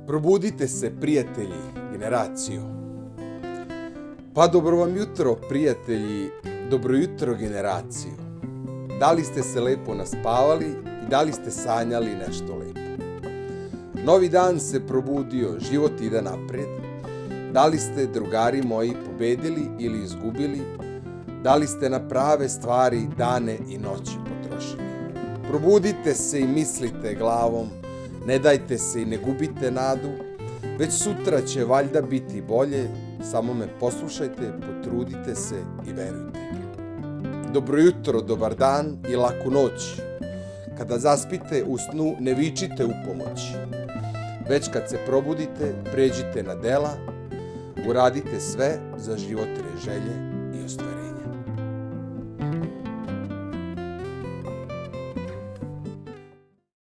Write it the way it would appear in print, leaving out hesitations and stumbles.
Probudite se, prijatelji, generaciju. Pa dobro vam jutro, prijatelji, dobro jutro, generaciju. Da li ste se lepo naspavali i da li ste sanjali nešto lepo? Novi dan se probudio, život ide naprijed. Da li ste, drugari moji, pobedili ili izgubili? Da li ste na prave stvari dane i noći potrošili? Probudite se i mislite glavom, ne dajte se i ne gubite nadu, već sutra će valjda biti bolje, samo me poslušajte, potrudite se i verujte. Dobro jutro, dobar dan i laku noć. Kada zaspite u snu, ne vičite u pomoć. Već kad se probudite, pređite na dela, uradite sve za životne želje i ostvarite.